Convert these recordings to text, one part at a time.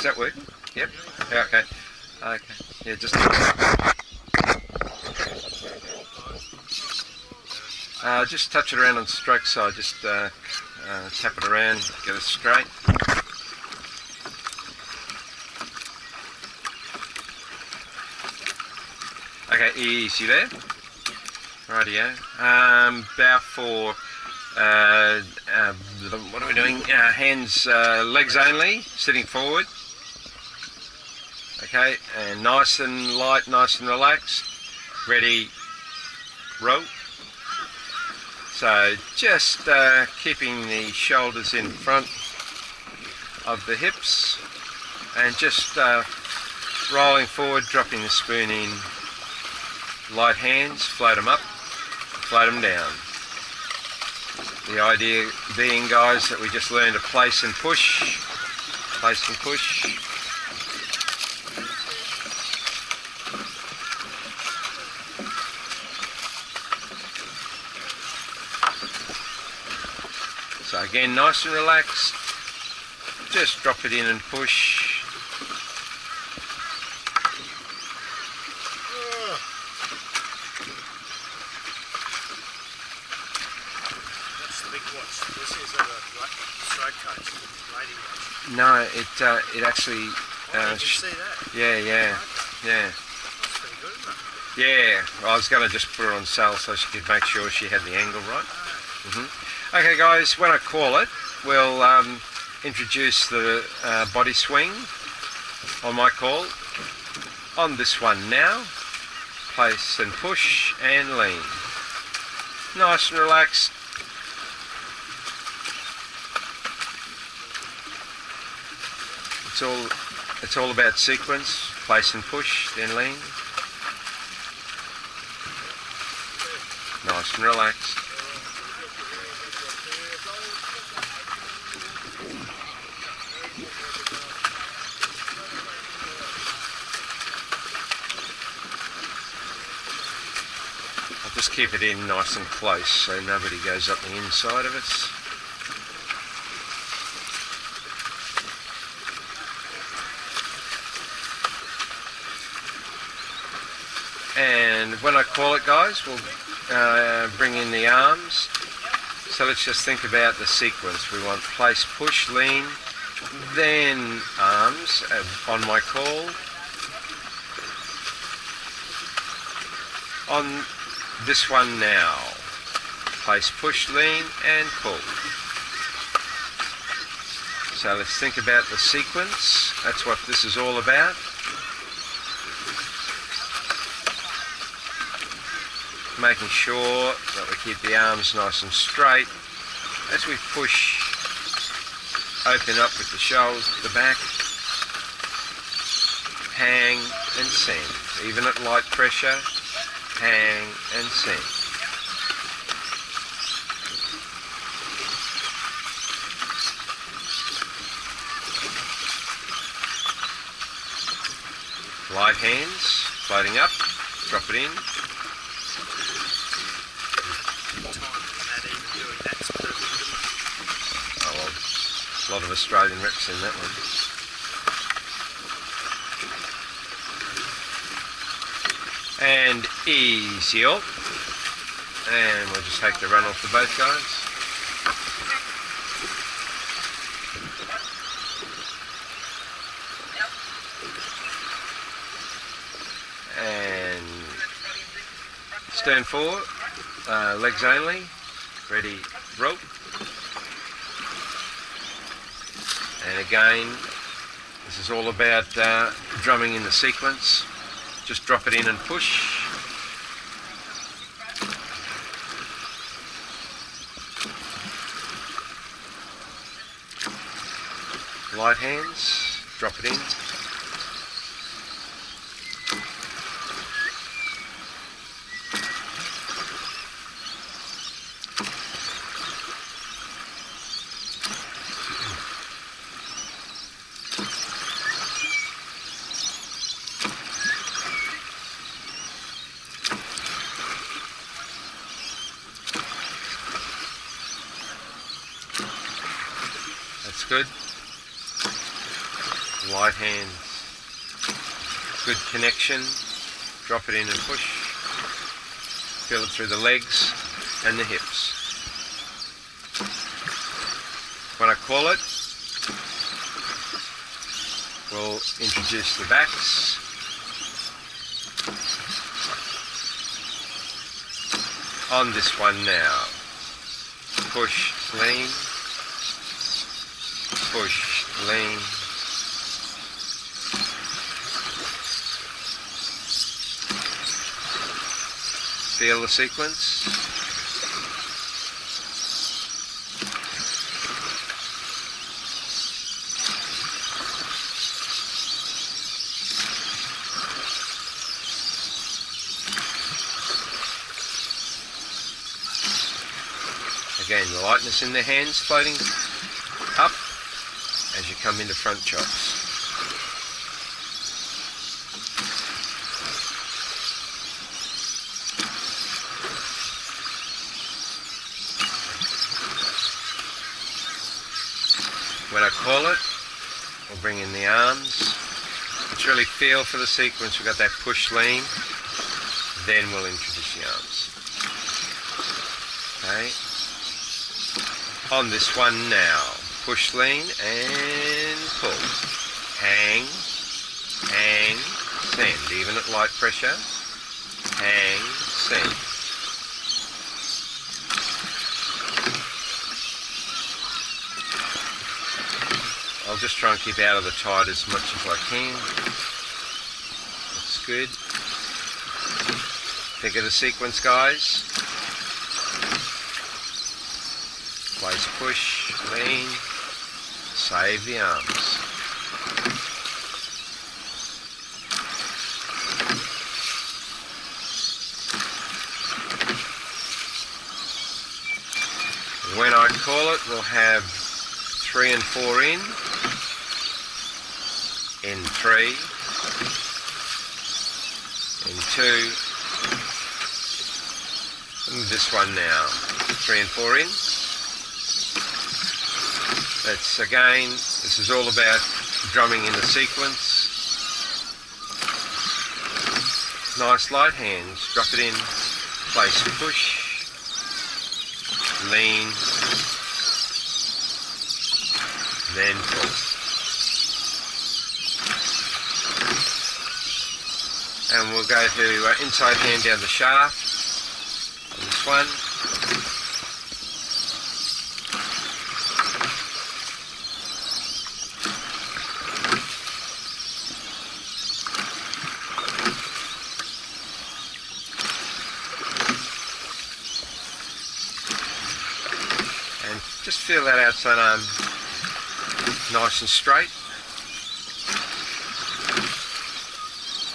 that work? Yep. Yeah, okay. Okay. Yeah, just touch it around on the stroke side. Just tap it around, get it straight. Okay, easy there. Rightio. Bow for, what are we doing? Hands, legs only, sitting forward. Okay, and nice and light, nice and relaxed. Ready, roll. So just keeping the shoulders in front of the hips and just rolling forward, dropping the spoon in. Light hands, float them up, float them down. The idea being, guys, that we just learn to place and push, place and push. So again, nice and relaxed, just drop it in and push. No, it actually. Did you see that? Yeah. That's pretty good, isn't it? Yeah, I was going to just put her on sale so she could make sure she had the angle right. Okay, guys, when I call it, we'll introduce the body swing on my call. On this one now, place and push and lean. Nice and relaxed. It's all about sequence, place and push, then lean. Nice and relaxed. I'll just keep it in nice and close so nobody goes up the inside of us. And when I call it, guys, we'll bring in the arms. So let's just think about the sequence. We want place, push, lean, then arms on my call. On this one now, place, push, lean, and pull. So let's think about the sequence. That's what this is all about. Making sure that we keep the arms nice and straight as we push, open up with the shoulders, the back, hang and send. Even at light pressure, hang and send. Light hands, floating up, drop it in. A lot of Australian reps in that one. And easy up. And we'll just take the run off the both guys. And stern forward, legs only, ready, rope. And again, this is all about drumming in the sequence. Just drop it in and push. Light hands, drop it in. That's good. light hands, good connection, drop it in and push, feel it through the legs and the hips. When I call it, we'll introduce the backs. On this one now, push, lean, push, lean. Feel the sequence. Again, the lightness in the hands floating up as you come into front chops. When I call it, we'll bring in the arms. Let's really feel for the sequence. We've got that push lean. Then we'll introduce the arms. Okay. On this one now, push lean and pull. Hang, hang, send. Even at light pressure. Hang, send. I'll just try and keep out of the tide as much as I can. Looks good. Think of the sequence, guys. Place, push, lean, save the arms. When I call it, we'll have 3 and 4 in 3, in 2, and this one now, 3 and 4 in. That's again, this is all about drumming in the sequence. Nice light hands, drop it in, place, push, lean, then pull. And we'll go to inside hand down the shaft on this one. And just feel that outside arm nice and straight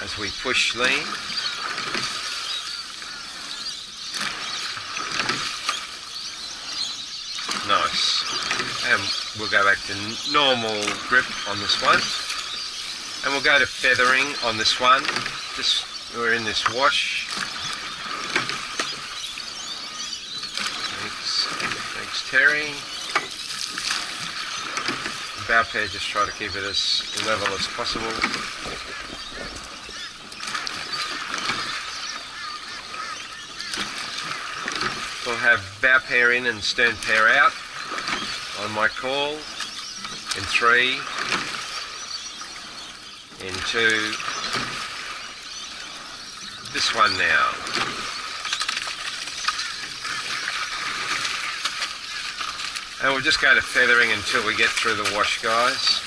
as we push lean. Nice. And we'll go back to normal grip on this one. And we'll go to feathering on this one. Just, we're in this wash. Thanks Terry. Bow pair, just try to keep it as level as possible. We'll have bow pair in and stern pair out on my call in 3, in 2, this one now. And we'll just go to feathering until we get through the wash, guys.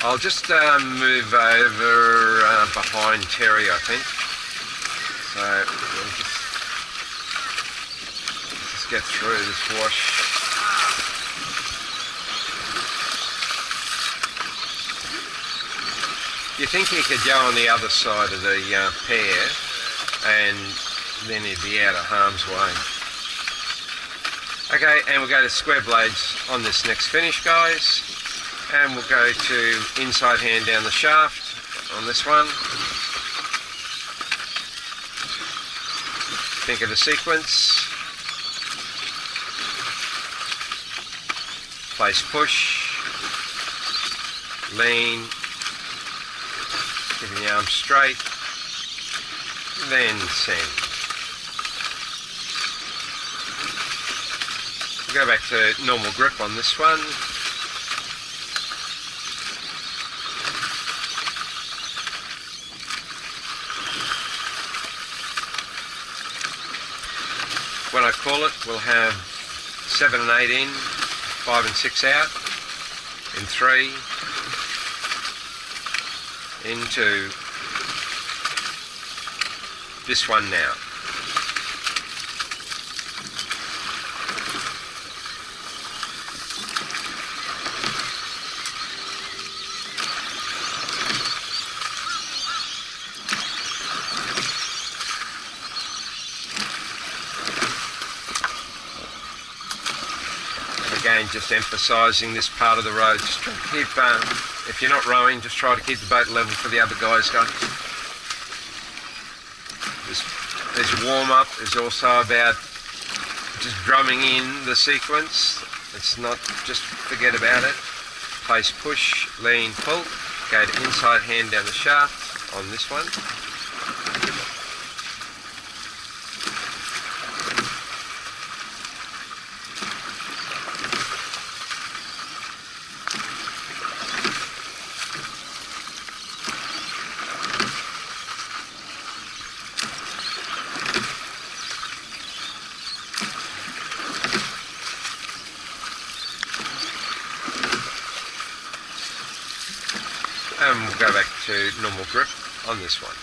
I'll just move over behind Terry, I think. So we'll just get through this wash. You think he could go on the other side of the pair and then he'd be out of harm's way. Okay, and we'll go to square blades on this next finish, guys. And we'll go to inside hand down the shaft on this one. Think of the sequence. Place push, lean, keeping the arm straight, then send. We'll go back to normal grip on this one. When I call it, we'll have 7 and 8 in, 5 and 6 out, in 3, into this one now. Again, just emphasising this part of the road. Just try to keep, if you're not rowing, just try to keep the boat level for the other guys, guys. This warm-up is also about just drumming in the sequence. It's not just forget about it. Place push, lean, pull. Go to inside hand down the shaft on this one. And we'll go back to normal grip on this one.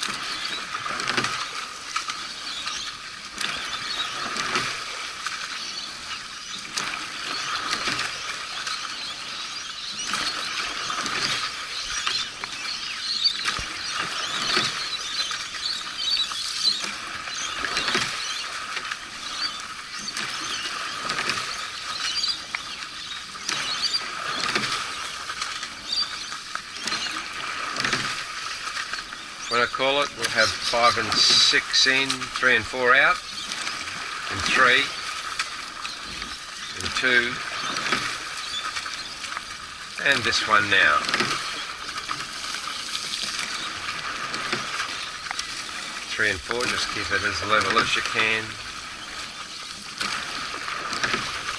When I call it, we'll have 5 and 6 in, 3 and 4 out, and 3, and 2, and this one now. Three and 4, just keep it as level as you can.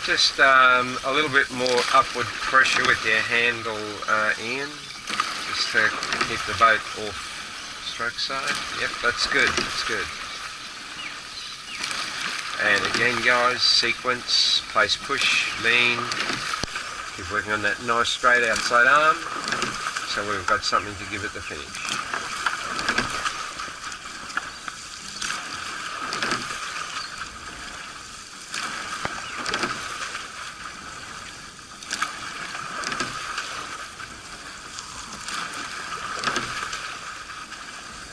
Just a little bit more upward pressure with your handle, Ian, just to keep the boat off stroke side. Yep, that's good, that's good. And again, guys, sequence, place push, lean. Keep working on that nice straight outside arm, so we've got something to give it the finish.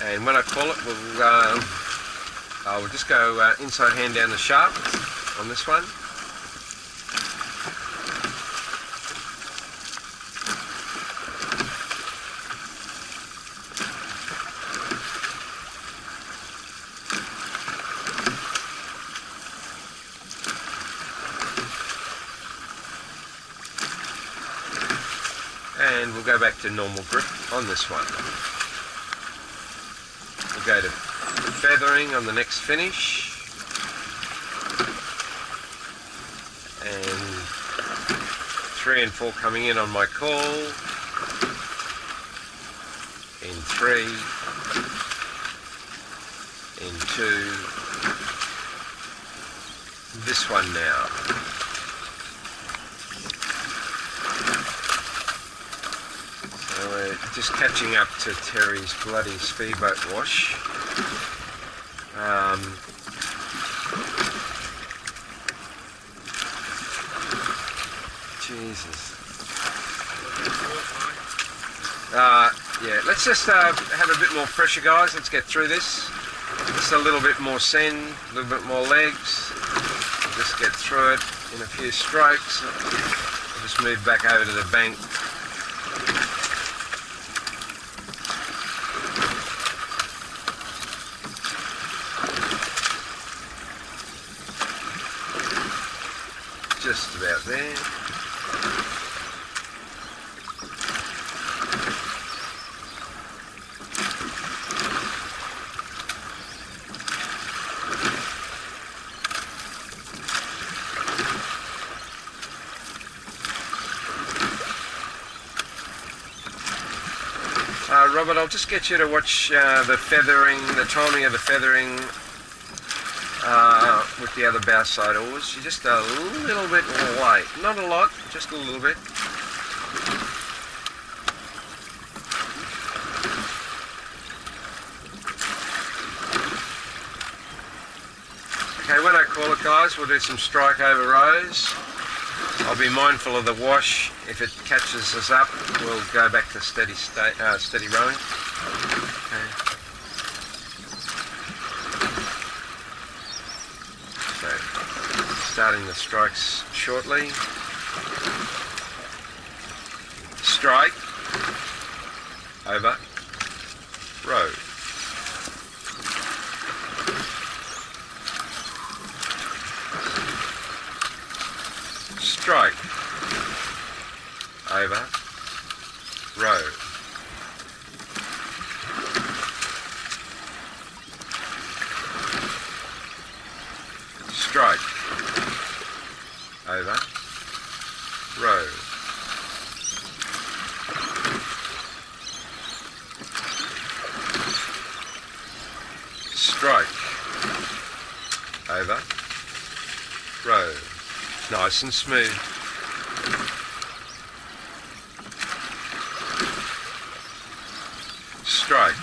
And when I call it, we'll just go inside hand down the shaft on this one. And we'll go back to normal grip on this one. Go to feathering on the next finish, and 3 and 4 coming in on my call, in 3, in 2, this one now. Just catching up to Terry's bloody speedboat wash. Jesus. Yeah, let's just have a bit more pressure, guys. Let's get through this. Just a little bit more send, a little bit more legs. Just get through it. in a few strokes. I'll just move back over to the bank. Just about there. Robert, I'll just get you to watch the feathering, the timing of the feathering with the other bow side oars. You're just a little bit late. Not a lot, just a little bit. Okay, when I call it, guys, we'll do some strike over rows. I'll be mindful of the wash. If it catches us up, we'll go back to steady rowing. Okay. So, starting the strikes shortly. Strike, over, row. Strike, over, row. Strike, over, row. Strike, over, row. Nice and smooth. Strike,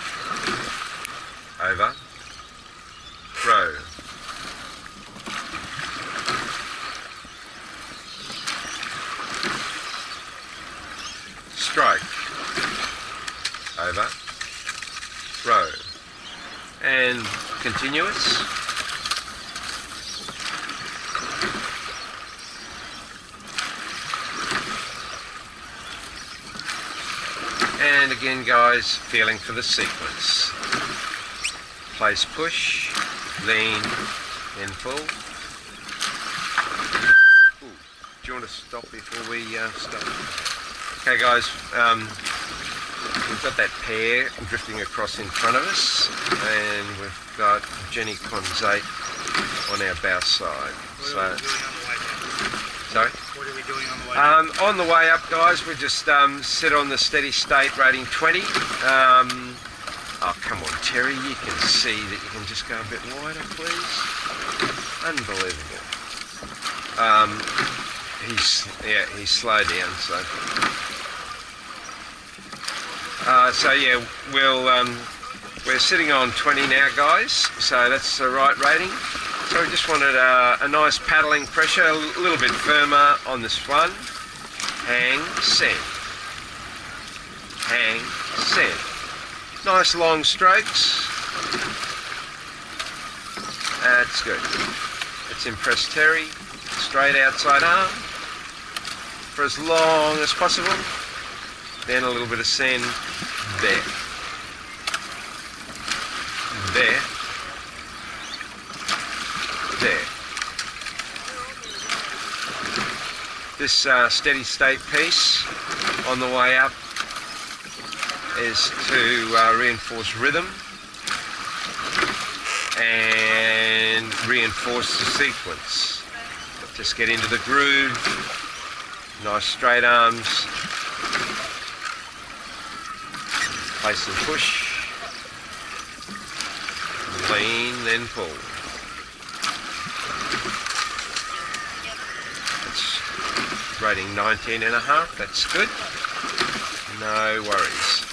over, row. Strike, over, row. And continuous. And again, guys, feeling for the sequence. Place push, lean, then pull. Ooh, do you want to stop before we start? Okay, guys, we've got that pair drifting across in front of us, and we've got Jenny Conzate on our bow side. Sorry? What are we doing on the way up? On the way up, guys, we just sit on the steady state rating 20. Oh, come on, Terry, you can see that you can just go a bit wider, please. Unbelievable. He's slowed down, so. So yeah, we're sitting on 20 now, guys. So that's the right rating. So we just wanted a nice paddling pressure, a little bit firmer on this one. Hang, send. Hang, send. Nice long strokes. That's good. Let's impress Terry. Straight outside arm for as long as possible. Then a little bit of send there. There. There. This steady state piece on the way up is to reinforce rhythm and reinforce the sequence. Just get into the groove, nice straight arms, place and push, lean, then pull. That's rating 19.5, that's good, no worries.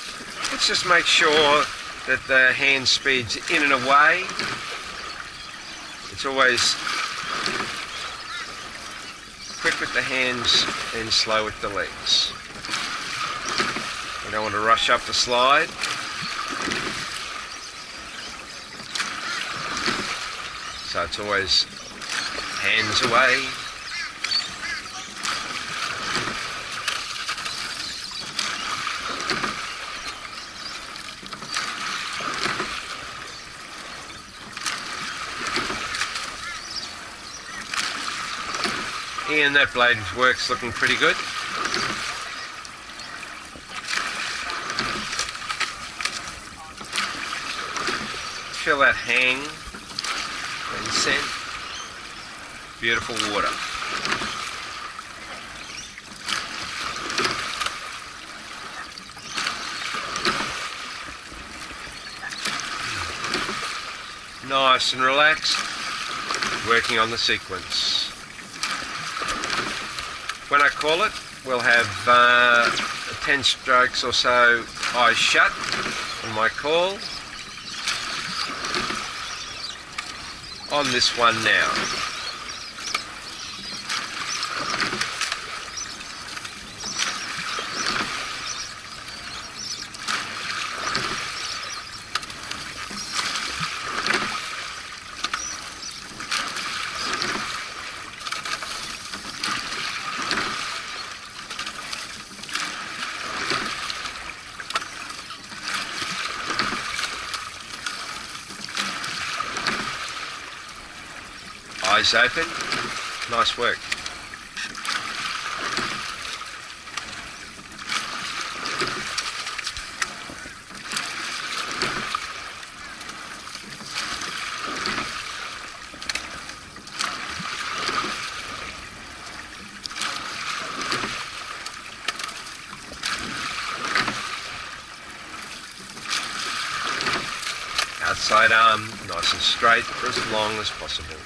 Let's just make sure that the hand speed's in and away. It's always quick with the hands and slow with the legs. We don't want to rush up the slide. So it's always hands away, Ian, that blade work's looking pretty good. Feel that hang and scent. Beautiful water. Nice and relaxed, working on the sequence. When I call it, we'll have 10 strokes or so eyes shut on my call. On this one now. Eyes open. Nice work. Outside arm nice and straight for as long as possible.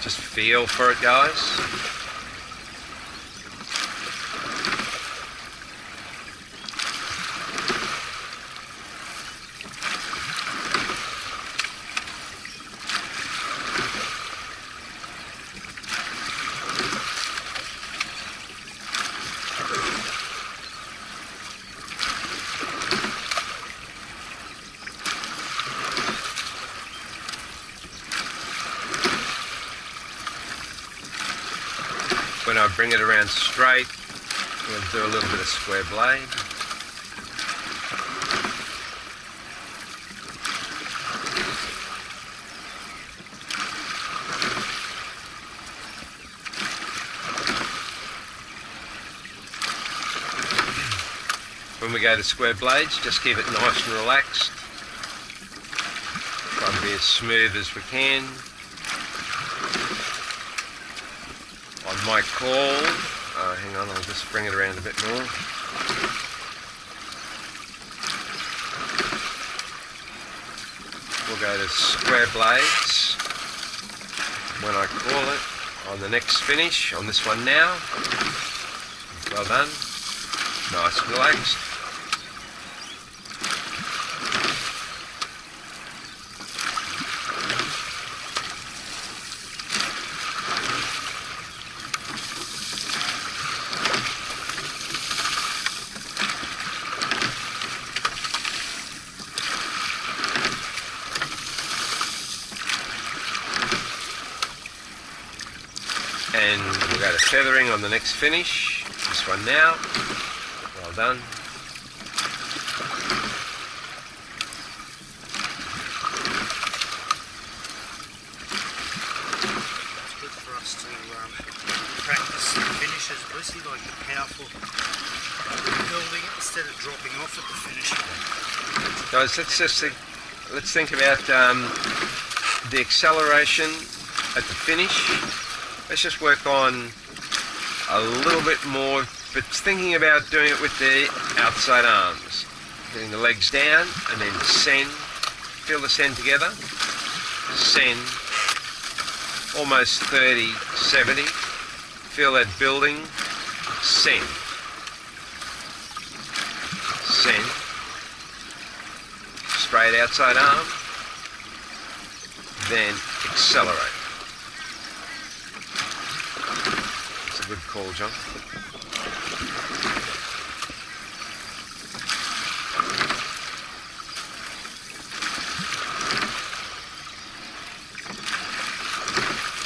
Just feel for it, guys. When I bring it around straight, we'll do a little bit of square blade. When we go to square blades, just keep it nice and relaxed. Try and be as smooth as we can. On my call, hang on, I'll just bring it around a bit more. We'll go to square blades when I call it on the next finish, on this one now. Well done. Nice and relaxed. And we'll go to feathering on the next finish. This one now. Well done. It's good for us to practice finishes, Lucy, like the powerful building instead of dropping off at the finish. Guys, let's think about the acceleration at the finish. Let's just work on a little bit more, but thinking about doing it with the outside arms. Getting the legs down and then send feel the send together, send, almost 30, 70, feel that building, send, send, straight outside arm, then accelerate. It's a good call, John.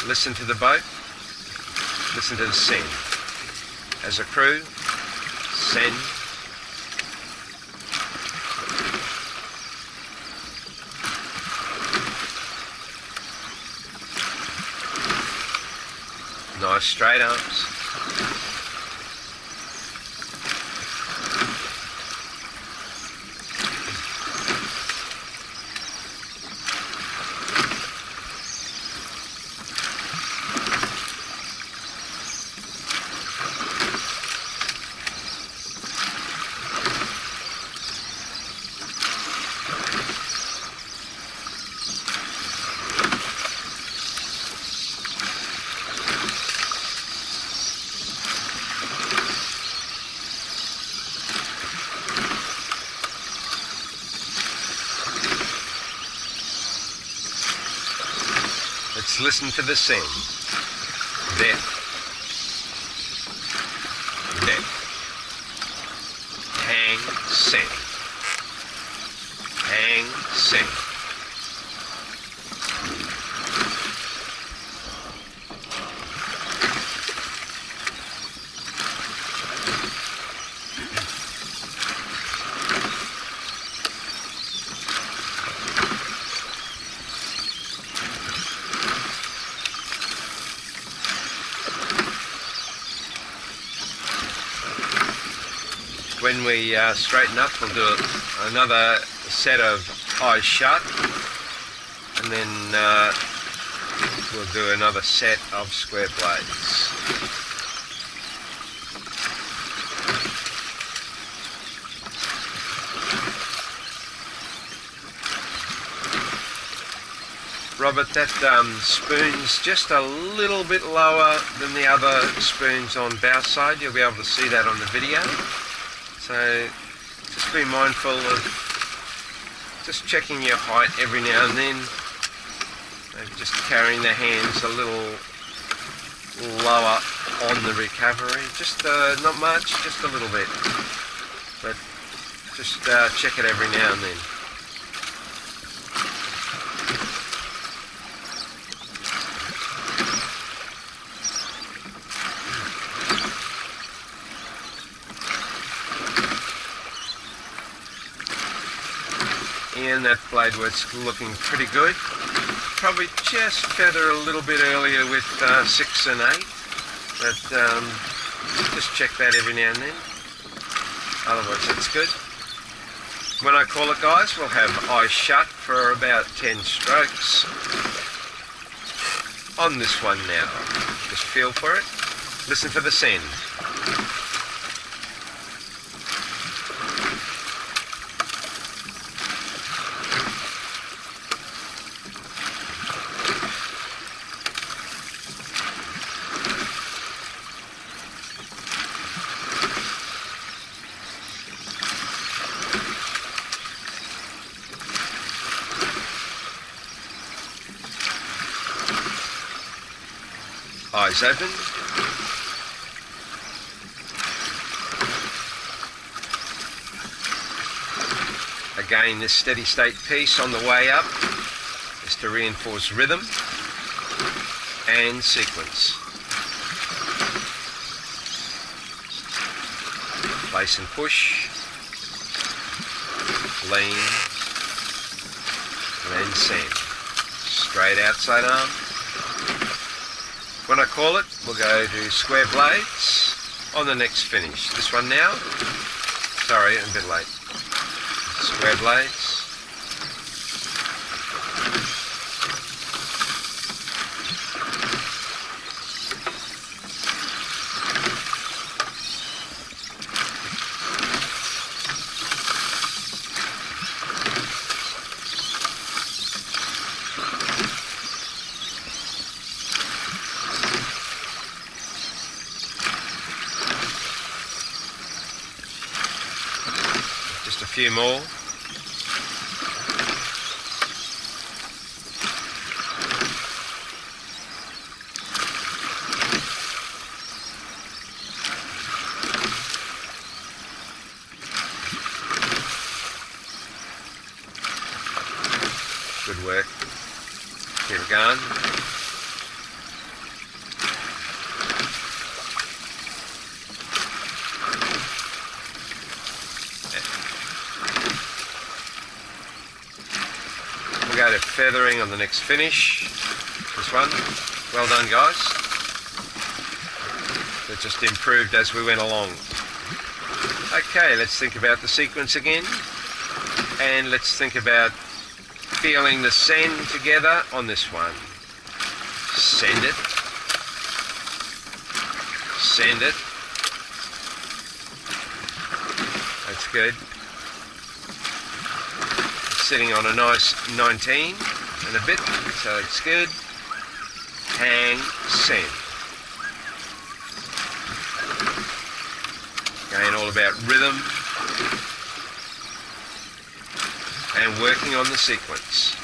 Listen to the boat, listen to the send. As a crew, send. Nice straight arms. Let's listen to the send. Depth. Depth. Hang, send. Hang, send. When we straighten up, we'll do another set of eyes shut, and then we'll do another set of square blades. Robert, that spoon's just a little bit lower than the other spoons on bow side. You'll be able to see that on the video. So just be mindful of just checking your height every now and then. Maybe just carrying the hands a little lower on the recovery. Just not much, just a little bit. But just check it every now and then. And that blade work's looking pretty good. Probably just feather a little bit earlier with 6 and 8, but just check that every now and then. Otherwise that's good. When I call it, guys, we'll have eyes shut for about 10 strokes on this one now. Just feel for it. Listen for the send. Eyes open. Again, this steady state piece on the way up is to reinforce rhythm and sequence. Place and push, lean, and then send. Straight outside arm. When I call it, we'll go to square blades on the next finish. This one now. Sorry, I'm a bit late. Square blades. few more. Good work. Keep it going. We'll go to feathering on the next finish. This one. Well done, guys. It just improved as we went along. Okay, let's think about the sequence again. And let's think about feeling the send together on this one. Send it. Send it. That's good. It's sitting on a nice 19 and a bit, so it's good. Hang, send. Again, all about rhythm and working on the sequence.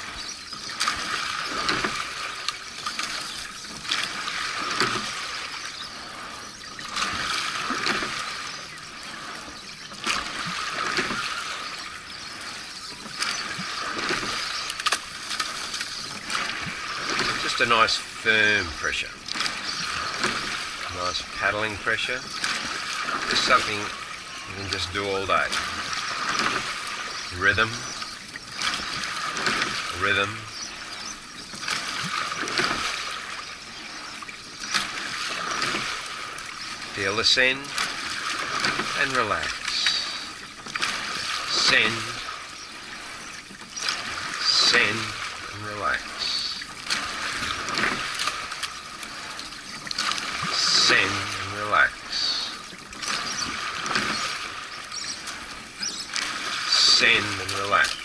Just a nice firm pressure. Nice paddling pressure. Just something you can just do all day. Rhythm. Rhythm. Feel the send and relax. Send. Send and relax. Send and relax. Send and relax.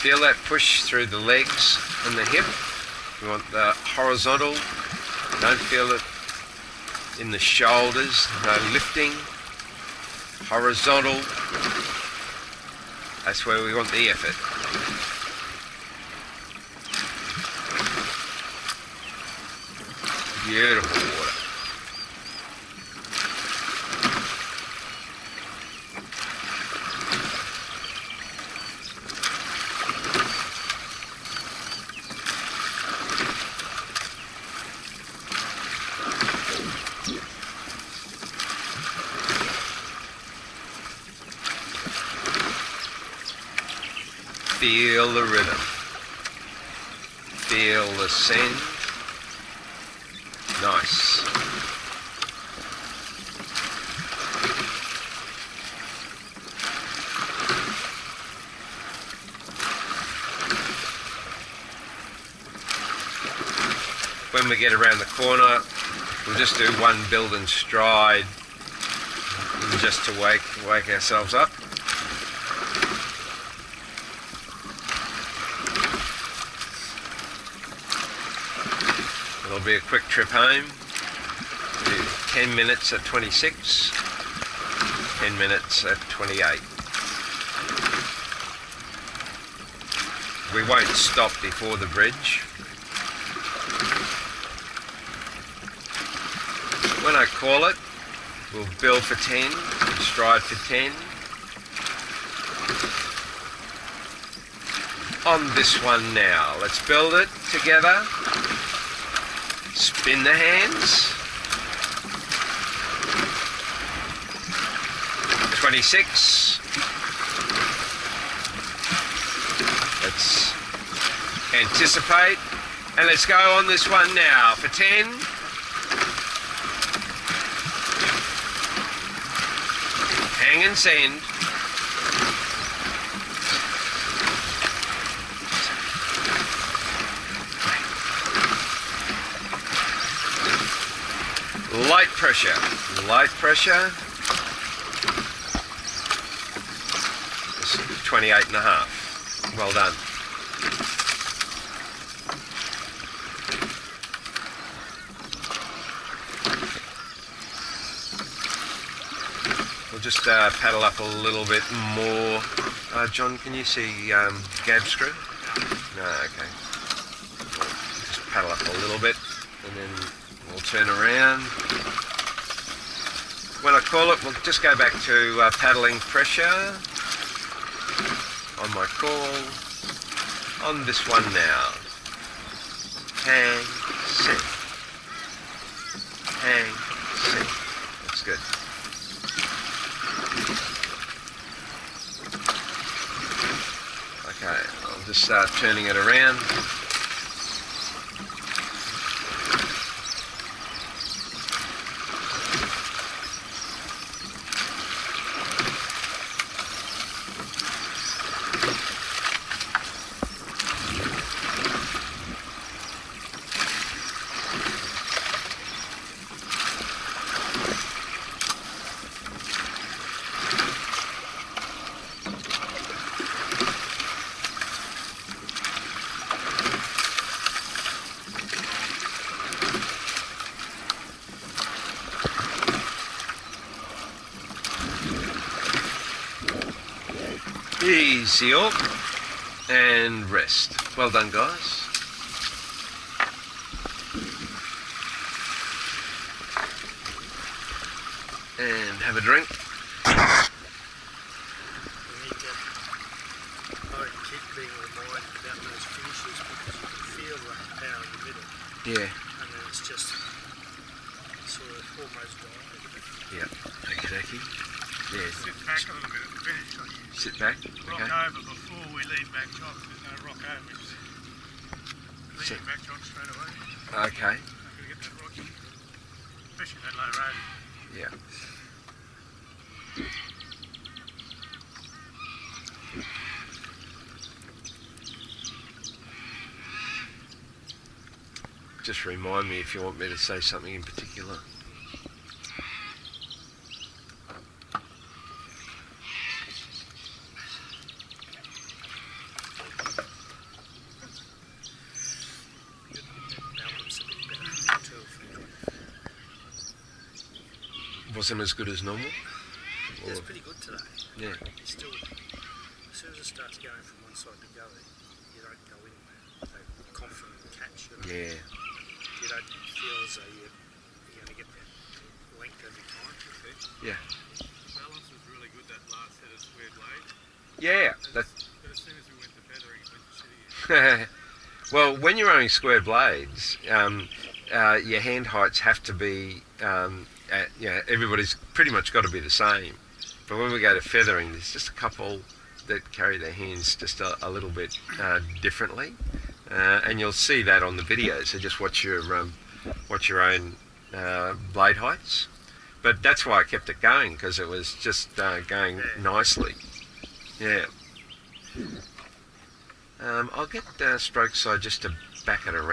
Feel that push through the legs and the hip. You want the horizontal. Don't feel it in the shoulders. No lifting. Horizontal. That's where we want the effort. Beautiful water. Feel the rhythm. Feel the send. Nice. When we get around the corner, we'll just do one build and stride just to wake ourselves up. It'll be a quick trip home. Do 10 minutes at 26, 10 minutes at 28. We won't stop before the bridge. When I call it, we'll build for 10, stride for 10. On this one now, let's build it together. Spin the hands. 26. Let's anticipate. And let's go on this one now for 10. and send. Light pressure. Light pressure. 28.5. Well done. We'll just paddle up a little bit more. John, can you see gab screw? No, okay. We'll just paddle up a little bit and then we'll turn around. When I call it, we'll just go back to paddling pressure on my call. On this one now. Hang, set. Hang, set. That's good. Okay, I'll just start turning it around. Easy up and rest. Well done, guys. And have a drink. We need to keep being reminded about those finishes because you can feel that power in the middle. Yeah. And then it's just sort of almost dying. Yeah. Okie dokie. Yeah. Sit back a little bit at the finish. Sit back. Rock Okay. over before we lead back chop. There's no rock over. It's leading back chop straight away. Okay. I'm going to get that rocky, especially that low road. Yeah. Just remind me if you want me to say something in particular. Balance a bit better too. Wasn't as good as normal? Yeah, it's pretty good today. Yeah. It's still, as soon as it starts going from one side to the other, you don't go in with that confident catch. You know? Yeah. You don't feel as though you're going to get that length every time. Yeah. The balance was really good that last set of square blade. Yeah. But as soon as we went to feathering, it went to shitty again. Well, when you're owning square blades, your hand heights have to be, everybody's pretty much got to be the same. But when we go to feathering, there's just a couple that carry their hands just a little bit differently, and you'll see that on the video. So just watch your own blade heights. But that's why I kept it going, because it was just going nicely. Yeah. I'll get stroke side just to back it around.